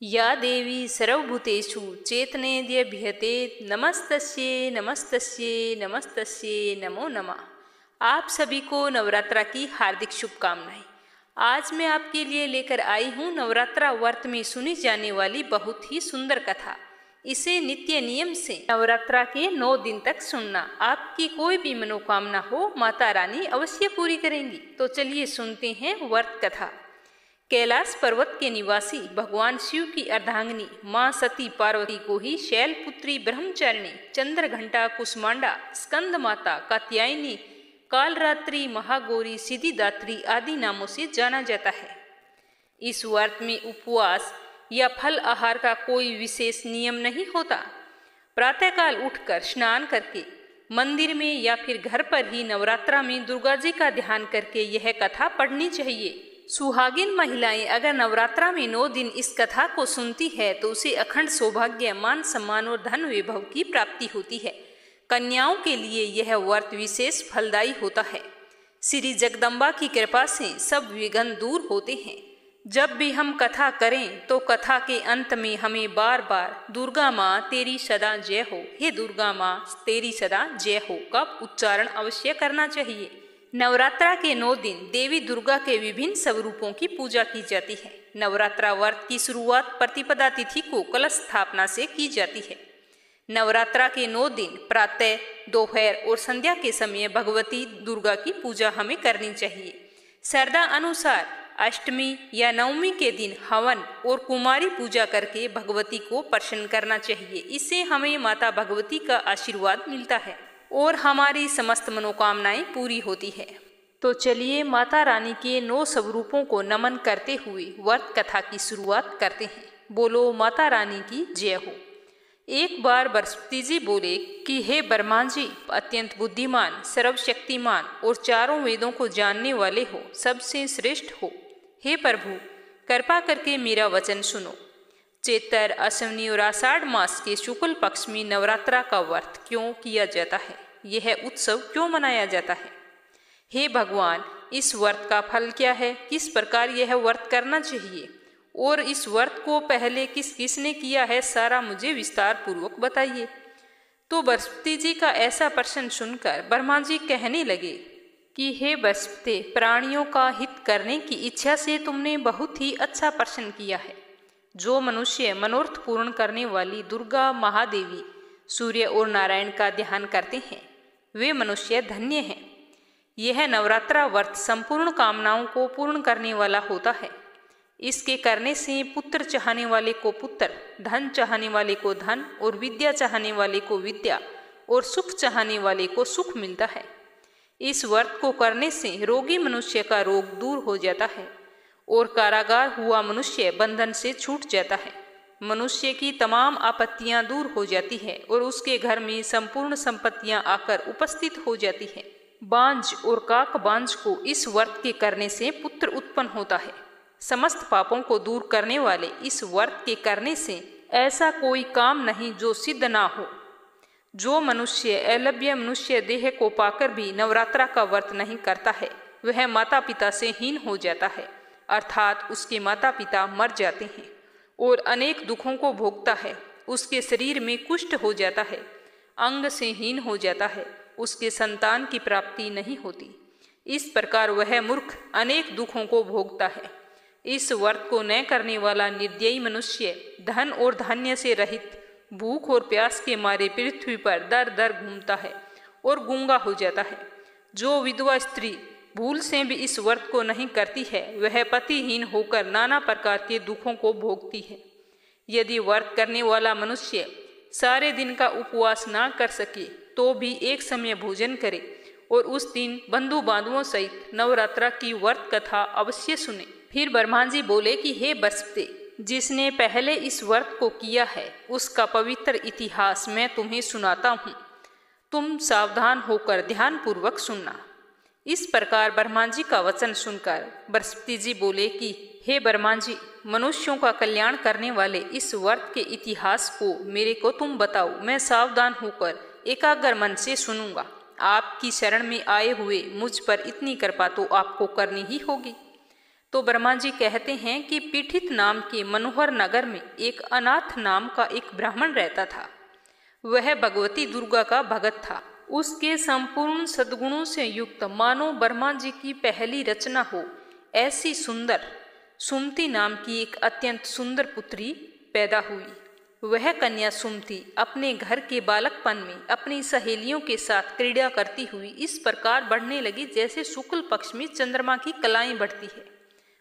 या देवी सर्वभूतेषु चेतनेद्यभिहते नमस्तस्ये नमस्तस्ये नमस्तस्ये नमो नमः। आप सभी को नवरात्रा की हार्दिक शुभकामनाएं। आज मैं आपके लिए लेकर आई हूँ नवरात्रा व्रत में सुनी जाने वाली बहुत ही सुंदर कथा। इसे नित्य नियम से नवरात्रा के 9 दिन तक सुनना। आपकी कोई भी मनोकामना हो माता रानी अवश्य पूरी करेंगी। तो चलिए सुनते हैं व्रत कथा। कैलाश पर्वत के निवासी भगवान शिव की अर्धांगिनी मां सती पार्वती को ही शैलपुत्री ब्रह्मचारिणी, चंद्रघंटा, कुसमांडा, स्कंद माता, कात्यायनी, कालरात्रि, महागौरी, सिद्धिदात्री आदि नामों से जाना जाता है। इस व्रत में उपवास या फल आहार का कोई विशेष नियम नहीं होता। प्रातःकाल उठकर स्नान करके मंदिर में या फिर घर पर ही नवरात्रा में दुर्गा जी का ध्यान करके यह कथा पढ़नी चाहिए। सुहागिन महिलाएं अगर नवरात्रा में 9 दिन इस कथा को सुनती है तो उसे अखंड सौभाग्य, मान सम्मान और धन वैभव की प्राप्ति होती है। कन्याओं के लिए यह व्रत विशेष फलदायी होता है। श्री जगदम्बा की कृपा से सब विघ्न दूर होते हैं। जब भी हम कथा करें तो कथा के अंत में हमें बार बार दुर्गा माँ तेरी सदा जय हो, हे दुर्गा माँ तेरी सदा जय हो का उच्चारण अवश्य करना चाहिए। नवरात्रा के 9 दिन देवी दुर्गा के विभिन्न स्वरूपों की पूजा की जाती है। नवरात्रा व्रत की शुरुआत प्रतिपदा तिथि को कलश स्थापना से की जाती है। नवरात्रा के 9 दिन प्रातः, दोपहर और संध्या के समय भगवती दुर्गा की पूजा हमें करनी चाहिए। श्रद्धा अनुसार अष्टमी या नवमी के दिन हवन और कुमारी पूजा करके भगवती को प्रसन्न करना चाहिए। इससे हमें माता भगवती का आशीर्वाद मिलता है और हमारी समस्त मनोकामनाएं पूरी होती है। तो चलिए माता रानी के 9 स्वरूपों को नमन करते हुए व्रत कथा की शुरुआत करते हैं। बोलो माता रानी की जय हो। एक बार बृहस्पति जी बोले कि हे ब्रह्मा जी, अत्यंत बुद्धिमान, सर्वशक्तिमान और चारों वेदों को जानने वाले हो, सबसे श्रेष्ठ हो। हे प्रभु, कृपा करके मेरा वचन सुनो। चैत्र, अश्विनी और आषाढ़ मास के शुक्ल पक्ष में नवरात्रा का व्रत क्यों किया जाता है? यह उत्सव क्यों मनाया जाता है? हे भगवान, इस व्रत का फल क्या है? किस प्रकार यह व्रत करना चाहिए? और इस व्रत को पहले किसने किया है, सारा मुझे विस्तार पूर्वक बताइए। तो बृहस्पति जी का ऐसा प्रश्न सुनकर ब्रह्मा जी कहने लगे कि हे बृहस्पति, प्राणियों का हित करने की इच्छा से तुमने बहुत ही अच्छा प्रश्न किया है। जो मनुष्य मनोरथ पूर्ण करने वाली दुर्गा, महादेवी, सूर्य और नारायण का ध्यान करते हैं वे मनुष्य धन्य हैं। यह नवरात्रा व्रत संपूर्ण कामनाओं को पूर्ण करने वाला होता है। इसके करने से पुत्र चाहने वाले को पुत्र, धन चाहने वाले को धन और विद्या चाहने वाले को विद्या और सुख चाहने वाले को सुख मिलता है। इस व्रत को करने से रोगी मनुष्य का रोग दूर हो जाता है और कारागार हुआ मनुष्य बंधन से छूट जाता है। मनुष्य की तमाम आपत्तियां दूर हो जाती है और उसके घर में संपूर्ण संपत्तियां आकर उपस्थित हो जाती है। बांझ और काक बांझ को इस व्रत के करने से पुत्र उत्पन्न होता है। समस्त पापों को दूर करने वाले इस व्रत के करने से ऐसा कोई काम नहीं जो सिद्ध ना हो। जो मनुष्य अलभ्य मनुष्य देह को पाकर भी नवरात्रा का व्रत नहीं करता है वह माता पिता से हीन हो जाता है, अर्थात उसके माता पिता मर जाते हैं और अनेक दुखों को भोगता है। उसके शरीर में कुष्ठ हो जाता है, अंग से हीन हो जाता है, उसके संतान की प्राप्ति नहीं होती। इस प्रकार वह मूर्ख अनेक दुखों को भोगता है। इस व्रत को न करने वाला निर्दयी मनुष्य धन और धान्य से रहित, भूख और प्यास के मारे पृथ्वी पर दर दर घूमता है और गूंगा हो जाता है। जो विधवा स्त्री भूल से भी इस व्रत को नहीं करती है वह पतिहीन होकर नाना प्रकार के दुखों को भोगती है। यदि व्रत करने वाला मनुष्य सारे दिन का उपवास ना कर सके तो भी एक समय भोजन करे और उस दिन बंधु बांधवों सहित नवरात्रा की व्रत कथा अवश्य सुने। फिर ब्रह्मा जी बोले कि हे बृहस्पति, जिसने पहले इस व्रत को किया है उसका पवित्र इतिहास मैं तुम्हें सुनाता हूँ। तुम सावधान होकर ध्यान पूर्वक सुनना। इस प्रकार ब्रह्मा जी का वचन सुनकर बृहस्पति जी बोले कि हे ब्रह्मा जी, मनुष्यों का कल्याण करने वाले इस व्रत के इतिहास को मेरे को तुम बताओ। मैं सावधान होकर एकाग्र मन से सुनूंगा। आपकी शरण में आए हुए मुझ पर इतनी कृपा तो आपको करनी ही होगी। तो ब्रह्मा जी कहते हैं कि पीठित नाम के मनोहर नगर में एक अनाथ नाम का एक ब्राह्मण रहता था। वह भगवती दुर्गा का भगत था। उसके संपूर्ण सद्गुणों से युक्त मानो ब्रह्मा जी की पहली रचना हो ऐसी सुंदर सुमति नाम की एक अत्यंत सुंदर पुत्री पैदा हुई। वह कन्या सुमति अपने घर के बालकपन में अपनी सहेलियों के साथ क्रीड़ा करती हुई इस प्रकार बढ़ने लगी जैसे शुक्ल पक्ष में चंद्रमा की कलाएं बढ़ती है।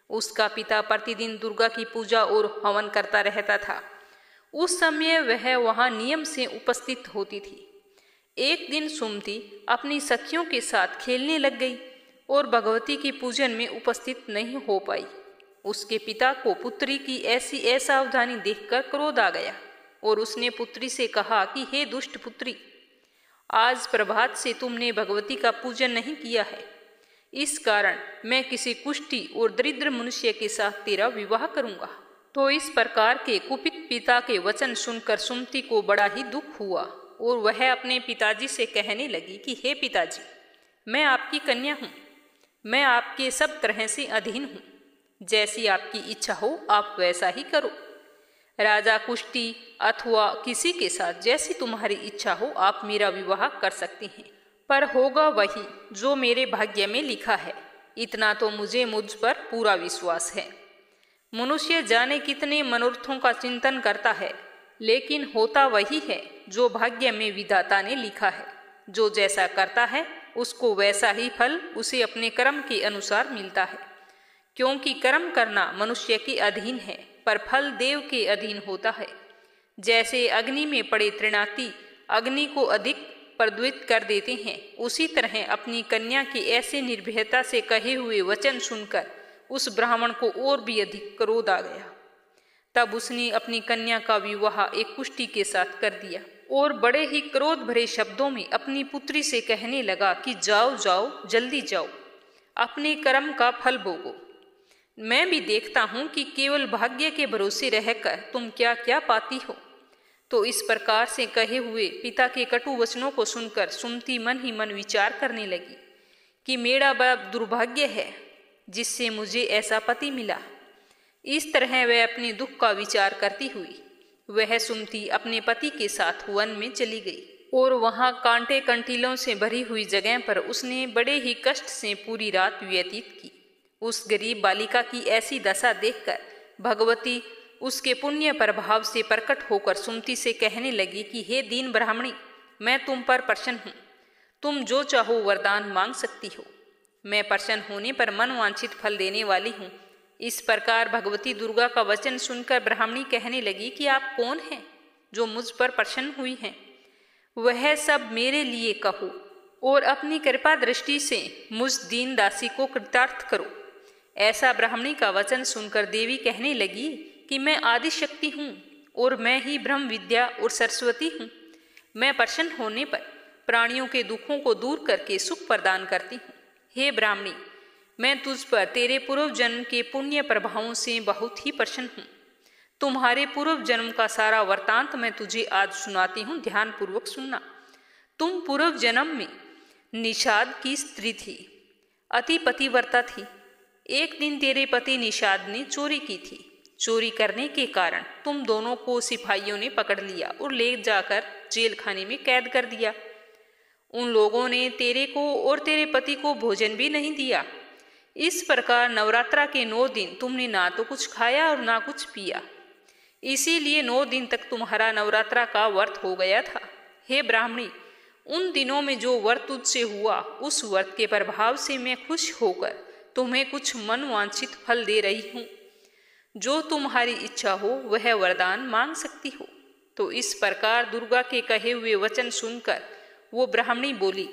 उसका पिता प्रतिदिन दुर्गा की पूजा और हवन करता रहता था। उस समय वह वहां नियम से उपस्थित होती थी। एक दिन सुमति अपनी सखियों के साथ खेलने लग गई और भगवती की पूजन में उपस्थित नहीं हो पाई। उसके पिता को पुत्री की ऐसी असावधानी देखकर क्रोध आ गया और उसने पुत्री से कहा कि हे दुष्ट पुत्री, आज प्रभात से तुमने भगवती का पूजन नहीं किया है। इस कारण मैं किसी कुष्ठी और दरिद्र मनुष्य के साथ तेरा विवाह करूंगा। तो इस प्रकार के कुपित पिता के वचन सुनकर सुमति को बड़ा ही दुख हुआ और वह अपने पिताजी से कहने लगी कि हे पिताजी, मैं आपकी कन्या हूँ, मैं आपके सब तरह से अधीन हूँ। जैसी आपकी इच्छा हो आप वैसा ही करो। राजा कुष्ठी अथवा किसी के साथ जैसी तुम्हारी इच्छा हो आप मेरा विवाह कर सकती हैं, पर होगा वही जो मेरे भाग्य में लिखा है। इतना तो मुझ पर पूरा विश्वास है। मनुष्य जाने कितने मनोरथों का चिंतन करता है, लेकिन होता वही है जो भाग्य में विधाता ने लिखा है। जो जैसा करता है उसको वैसा ही फल उसे अपने कर्म के अनुसार मिलता है, क्योंकि कर्म करना मनुष्य के अधीन है पर फल देव के अधीन होता है। जैसे अग्नि में पड़े तृणाती अग्नि को अधिक प्रज्वलित कर देते हैं, उसी तरह अपनी कन्या के ऐसे निर्भयता से कहे हुए वचन सुनकर उस ब्राह्मण को और भी अधिक क्रोध आ गया। तब उसने अपनी कन्या का विवाह एक कुष्ठी के साथ कर दिया और बड़े ही क्रोध भरे शब्दों में अपनी पुत्री से कहने लगा कि जाओ जाओ, जल्दी जाओ, अपने कर्म का फल भोगो। मैं भी देखता हूं कि केवल भाग्य के भरोसे रहकर तुम क्या क्या पाती हो। तो इस प्रकार से कहे हुए पिता के कटु वचनों को सुनकर सुमति मन ही मन विचार करने लगी कि मेरा बड़ा दुर्भाग्य है जिससे मुझे ऐसा पति मिला। इस तरह वह अपने दुख का विचार करती हुई वह सुमति अपने पति के साथ वन में चली गई और वहां कांटे कंटीलों से भरी हुई जगह पर उसने बड़े ही कष्ट से पूरी रात व्यतीत की। उस गरीब बालिका की ऐसी दशा देखकर भगवती उसके पुण्य प्रभाव से प्रकट होकर सुमति से कहने लगी कि हे दीन ब्राह्मणी, मैं तुम पर प्रसन्न हूँ, तुम जो चाहो वरदान मांग सकती हो। मैं प्रसन्न होने पर मन वांछित फल देने वाली हूँ। इस प्रकार भगवती दुर्गा का वचन सुनकर ब्राह्मणी कहने लगी कि आप कौन हैं जो मुझ पर प्रसन्न हुई हैं? वह सब मेरे लिए कहो और अपनी कृपा दृष्टि से मुझ दीन दासी को कृतार्थ करो। ऐसा ब्राह्मणी का वचन सुनकर देवी कहने लगी कि मैं आदि शक्ति हूँ और मैं ही ब्रह्म विद्या और सरस्वती हूँ। मैं प्रसन्न होने पर प्राणियों के दुखों को दूर करके सुख प्रदान करती हूँ। हे ब्राह्मणी, मैं तुझ पर तेरे पूर्व जन्म के पुण्य प्रभावों से बहुत ही प्रसन्न हूँ। तुम्हारे पूर्व जन्म का सारा वृतांत मैं तुझे आज सुनाती हूँ, ध्यान पूर्वक सुनना। तुम पूर्व जन्म में निषाद की स्त्री थी, अति पतिव्रता थी। एक दिन तेरे पति निषाद ने चोरी की थी। चोरी करने के कारण तुम दोनों को सिपाहियों ने पकड़ लिया और ले जाकर जेल खाने में कैद कर दिया। उन लोगों ने तेरे को और तेरे पति को भोजन भी नहीं दिया। इस प्रकार नवरात्रा के 9 दिन तुमने ना तो कुछ खाया और ना कुछ पिया। इसीलिए 9 दिन तक तुम्हारा नवरात्रा का व्रत हो गया था। हे ब्राह्मणी, उन दिनों में जो व्रत तुझसे हुआ, उस व्रत के प्रभाव से मैं खुश होकर तुम्हें कुछ मन वांछित फल दे रही हूँ। जो तुम्हारी इच्छा हो वह वरदान मांग सकती हो। तो इस प्रकार दुर्गा के कहे हुए वचन सुनकर वो ब्राह्मणी बोली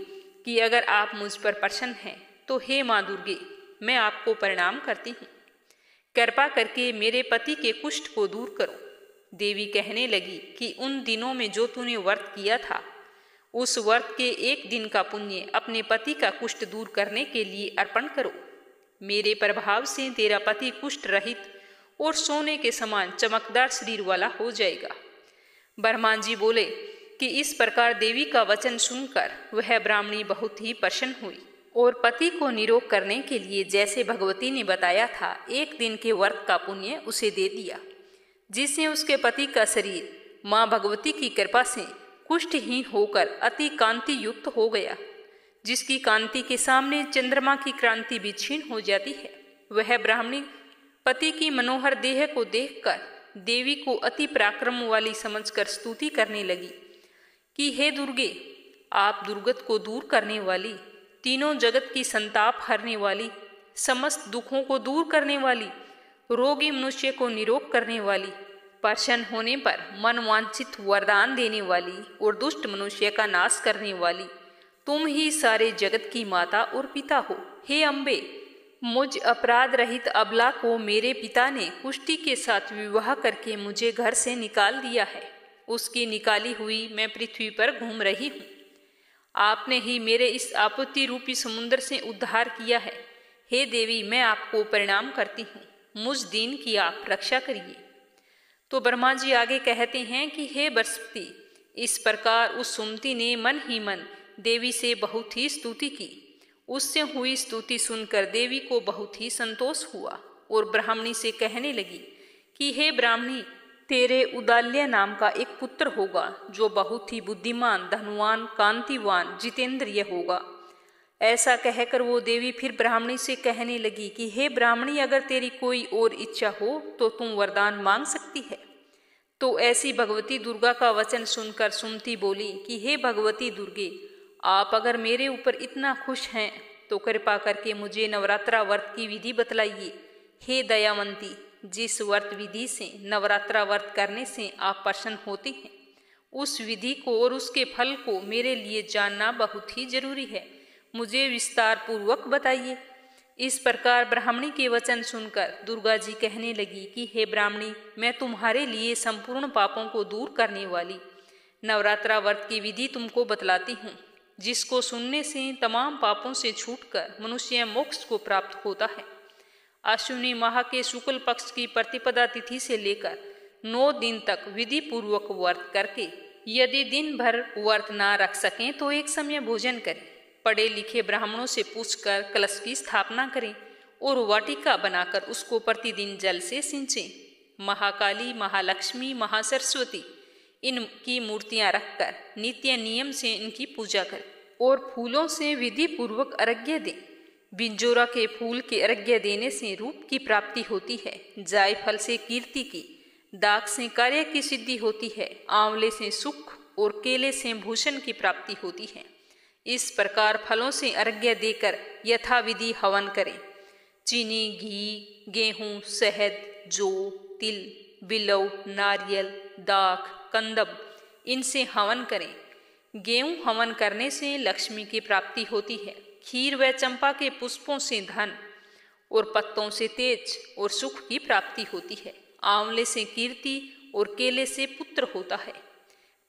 कि अगर आप मुझ पर प्रसन्न हैं तो हे माँ दुर्गे, मैं आपको प्रणाम करती हूँ। कृपा करके मेरे पति के कुष्ठ को दूर करो। देवी कहने लगी कि उन दिनों में जो तूने व्रत किया था, उस व्रत के 1 दिन का पुण्य अपने पति का कुष्ठ दूर करने के लिए अर्पण करो। मेरे प्रभाव से तेरा पति कुष्ठ रहित और सोने के समान चमकदार शरीर वाला हो जाएगा। ब्रह्मा जी बोले कि इस प्रकार देवी का वचन सुनकर वह ब्राह्मणी बहुत ही प्रसन्न हुई और पति को निरोग करने के लिए जैसे भगवती ने बताया था, एक दिन के व्रत का पुण्य उसे दे दिया, जिससे उसके पति का शरीर माँ भगवती की कृपा से कुष्ठहीन होकर अति कांति युक्त हो गया, जिसकी कांति के सामने चंद्रमा की क्रांति भी क्षीण हो जाती है। वह ब्राह्मणी पति की मनोहर देह को देखकर देवी को अति पराक्रम वाली समझकर स्तुति करने लगी कि हे दुर्गे, आप दुर्गत को दूर करने वाली, तीनों जगत की संताप हरने वाली, समस्त दुखों को दूर करने वाली, रोगी मनुष्य को निरोग करने वाली, प्रसन्न होने पर मन वांछित वरदान देने वाली और दुष्ट मनुष्य का नाश करने वाली, तुम ही सारे जगत की माता और पिता हो। हे अम्बे, मुझ अपराध रहित अबला को मेरे पिता ने कुष्ठी के साथ विवाह करके मुझे घर से निकाल दिया है। उसकी निकाली हुई मैं पृथ्वी पर घूम रही हूँ। आपने ही मेरे इस आपत्ति रूपी समुद्र से उद्धार किया है। हे देवी, मैं आपको प्रणाम करती हूँ, मुझ दीन की आप रक्षा करिए। तो ब्रह्मा जी आगे कहते हैं कि हे बृहस्पति, इस प्रकार उस सुमति ने मन ही मन देवी से बहुत ही स्तुति की। उससे हुई स्तुति सुनकर देवी को बहुत ही संतोष हुआ और ब्राह्मणी से कहने लगी कि हे ब्राह्मणी, तेरे उदाल्य नाम का एक पुत्र होगा जो बहुत ही बुद्धिमान, धनवान, कांतिवान, जितेंद्रिय होगा। ऐसा कहकर वो देवी फिर ब्राह्मणी से कहने लगी कि हे ब्राह्मणी, अगर तेरी कोई और इच्छा हो तो तुम वरदान मांग सकती है। तो ऐसी भगवती दुर्गा का वचन सुनकर सुमति बोली कि हे भगवती दुर्गे, आप अगर मेरे ऊपर इतना खुश हैं तो कृपा करके मुझे नवरात्रा व्रत की विधि बतलाइए। हे दयावंती, जिस व्रत विधि से नवरात्रा व्रत करने से आप प्रसन्न होते हैं, उस विधि को और उसके फल को मेरे लिए जानना बहुत ही जरूरी है। मुझे विस्तार पूर्वक बताइए। इस प्रकार ब्राह्मणी के वचन सुनकर दुर्गा जी कहने लगी कि हे ब्राह्मणी, मैं तुम्हारे लिए संपूर्ण पापों को दूर करने वाली नवरात्रा व्रत की विधि तुमको बतलाती हूँ, जिसको सुनने से तमाम पापों से छूटकर मनुष्य मोक्ष को प्राप्त होता है। अश्विनी माह के शुक्ल पक्ष की प्रतिपदा तिथि से लेकर 9 दिन तक विधि पूर्वक व्रत करके यदि दिन भर व्रत ना रख सकें तो एक समय भोजन करें। पढ़े लिखे ब्राह्मणों से पूछकर कलश की स्थापना करें और वाटिका बनाकर उसको प्रतिदिन जल से सिंचें। महाकाली, महालक्ष्मी, महासरस्वती इनकी मूर्तियां रखकर नित्य नियम से इनकी पूजा करें और फूलों से विधि पूर्वक अर्घ्य दें। बिंजोरा के फूल के अर्घ्य देने से रूप की प्राप्ति होती है, जायफल से कीर्ति की, दाख से कार्य की सिद्धि होती है, आंवले से सुख और केले से भूषण की प्राप्ति होती है। इस प्रकार फलों से अर्घ्य देकर यथाविधि हवन करें। चीनी, घी, गेहूं, शहद, जौ, तिल, बिलव, नारियल, दाख, कंदम इनसे हवन करें। गेहूं हवन करने से लक्ष्मी की प्राप्ति होती है। खीर व चंपा के पुष्पों से धन और पत्तों से तेज और सुख की प्राप्ति होती है। आंवले से कीर्ति और केले से पुत्र होता है।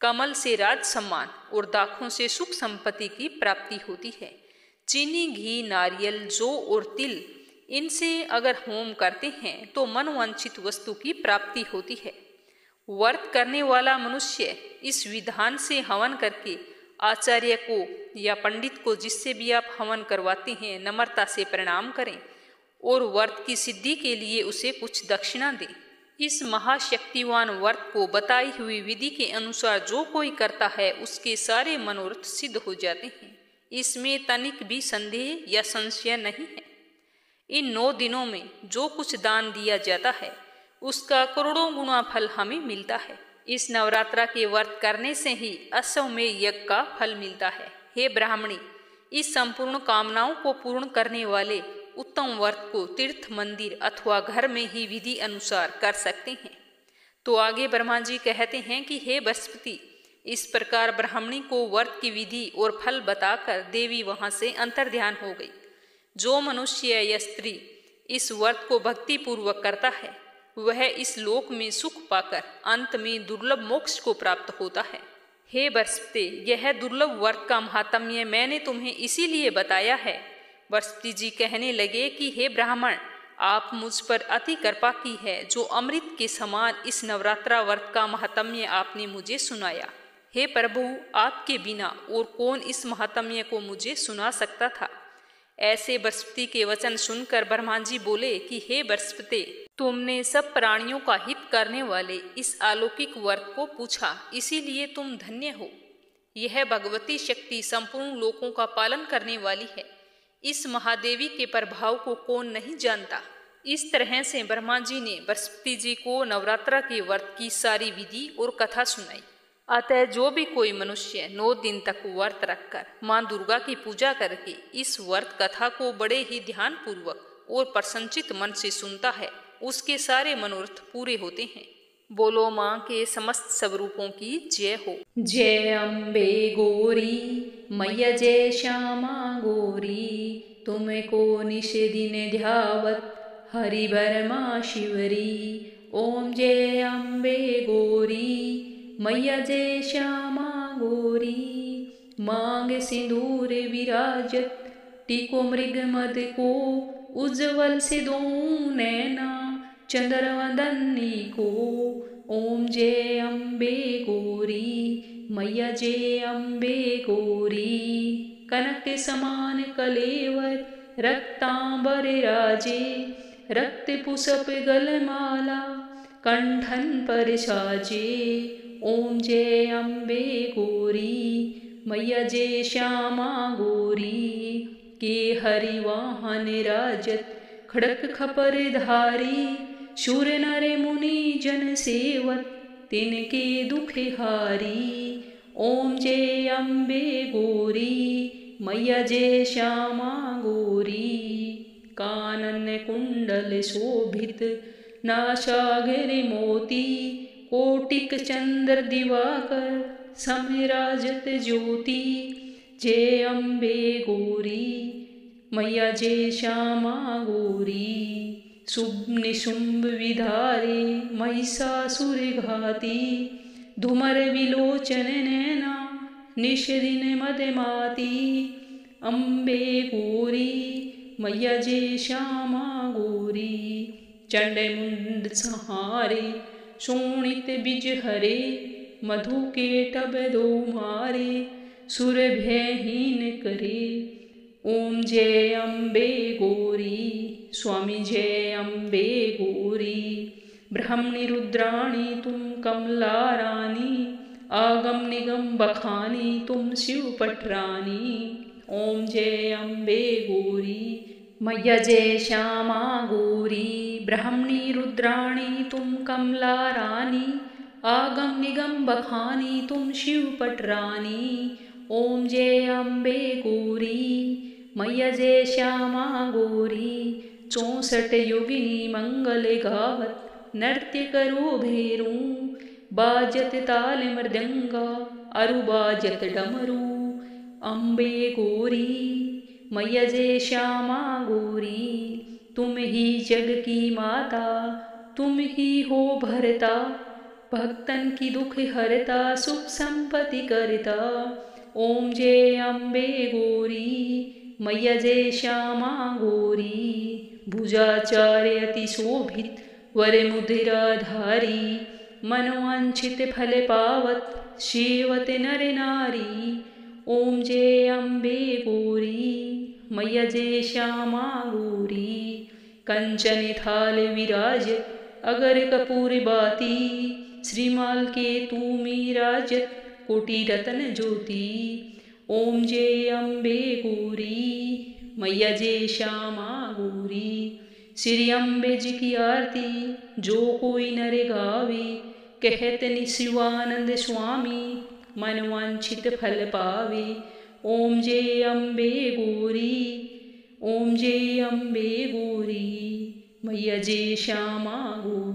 कमल से राज सम्मान और दाखों से सुख संपत्ति की प्राप्ति होती है। चीनी, घी, नारियल, जौ और तिल इनसे अगर होम करते हैं तो मनवांछित वस्तु की प्राप्ति होती है। व्रत करने वाला मनुष्य इस विधान से हवन करके आचार्य को या पंडित को, जिससे भी आप हवन करवाते हैं, नम्रता से प्रणाम करें और व्रत की सिद्धि के लिए उसे कुछ दक्षिणा दें। इस महाशक्तिवान व्रत को बताई हुई विधि के अनुसार जो कोई करता है उसके सारे मनोरथ सिद्ध हो जाते हैं। इसमें तनिक भी संदेह या संशय नहीं है। इन 9 दिनों में जो कुछ दान दिया जाता है उसका करोड़ों गुना फल हमें मिलता है। इस नवरात्रा के व्रत करने से ही अश्वमेध यज्ञ का फल मिलता है। हे ब्राह्मणी, इस संपूर्ण कामनाओं को पूर्ण करने वाले उत्तम व्रत को तीर्थ, मंदिर अथवा घर में ही विधि अनुसार कर सकते हैं। तो आगे ब्रह्मा जी कहते हैं कि हे बृहस्पति, इस प्रकार ब्राह्मणी को व्रत की विधि और फल बताकर देवी वहां से अंतर्ध्यान हो गई। जो मनुष्य या स्त्री इस व्रत को भक्ति पूर्वक करता है वह इस लोक में सुख पाकर अंत में दुर्लभ मोक्ष को प्राप्त होता है। हे बृहस्पति, यह दुर्लभ व्रत का महात्म्य मैंने तुम्हें इसीलिए बताया है। बृहस्पति जी कहने लगे कि हे ब्राह्मण, आप मुझ पर अति कृपा की है, जो अमृत के समान इस नवरात्रा व्रत का महात्म्य आपने मुझे सुनाया। हे प्रभु, आपके बिना और कौन इस महात्म्य को मुझे सुना सकता था। ऐसे बृहस्पति के वचन सुनकर ब्रह्मा जी बोले कि हे बृहस्पति, तुमने सब प्राणियों का हित करने वाले इस अलौकिक वर को पूछा, इसीलिए तुम धन्य हो। यह भगवती शक्ति संपूर्ण लोकों का पालन करने वाली है। इस महादेवी के प्रभाव को कौन नहीं जानता। इस तरह से ब्रह्मा जी ने बृहस्पति जी को नवरात्रा के व्रत की सारी विधि और कथा सुनाई। अतः जो भी कोई मनुष्य 9 दिन तक व्रत रखकर माँ दुर्गा की पूजा करके इस व्रत कथा को बड़े ही ध्यान पूर्वक और प्रसन्नचित मन से सुनता है, उसके सारे मनोरथ पूरे होते हैं। बोलो माँ के समस्त स्वरूपों की जय हो। जय अम्बे गौरी मैया, जय श्यामा गौरी, तुमको निश दिन ध्यावत हरि बरमा शिवरी। ओम जय अम्बे गौरी मैया, जय श्यामा गौरी, मांग सिंदूर विराजत टीको मृग मद को, उज्जवल से दो नैना चंद्रवदनी को। ओम जय अम्बे गौरी मैया, जय अम्बे गौरी, कनक समान कलेवर रक्तांबर राजे, रक्त पुष्प गलमाला कंठन पर साजे। ओम जय अम्बे गौरी मैया, जय श्यामा गौरी, के हरि वाहन राजत खड़क खपर धारी, शूर नर मुनि जन सेवत तिनके दुख हारी। ओम जय अम्बे गौरी मैया, जय श्यामा गौरी, कानन कुंडल शोभित नासागर मोती, कोटिक चंद्र दिवाकर समिराजत ज्योति। जय अम्बे गौरी मैया, जय श्यामा गौरी, शुभ निशुंभ विधारे महिषासुर घाती, धूमर विलोचन नैना निश दिन मदमाती। अम्बे गौरी मैया, जय श्यामा गौरी, चंड मुंड सहारे शोणित बिज हरे, मधु के टब दो मारे सुर भयहीन करे। ओम जय अम्बे गौरी स्वामी, जय अम्बे गौरी, ब्रह्मणि रुद्राणी तुम कमला रानी, आगम निगम बखानी तुम शिव पटरानी। ओम जय अम्बे गौरी मैया, जय श्यामा गौरी, ब्रह्मणि रुद्राणी तुम कमला रानी, आगम निगम बखानी तुम शिव पटरानी। ओम जय अम्बे गौरी मैया, जय श्यामा गौरी, 64 योगिनी मंगल गावत नृत्य करो भेरू, बाजत ताल मृदंगा अरु बाजत डमरू। अम्बे गौरी मैया, जय श्यामा गौरी, तुम ही जग की माता, तुम ही हो भरता, भक्तन की दुख हरता, सुख संपत्ति करता। ओम जय अम्बे गौरी मैया, जय श्यामा गौरी, भुजाचार्य अति शोभित वर मुद्राधारी, मनोवांछित फल पावत सेवत नर नारी। ओम जय अम्बे गौरी मैया, जय श्यामा गौरी, कंचन थाल विराज अगर कपूर बाती, श्रीमाल के तू मीराजत कोटि रतन ज्योति। ओम जय अम्बे गौरी मैया, जय श्यामा गौरी, श्री अम्बे जी की आरती जो कोई नर गावे, कहत निशिवानंद स्वामी मनवांछित फल पावे। ओम जय अम्बे गौरी, ओम जय अम्बे गौरी मैया, जय श्यामा गौरी।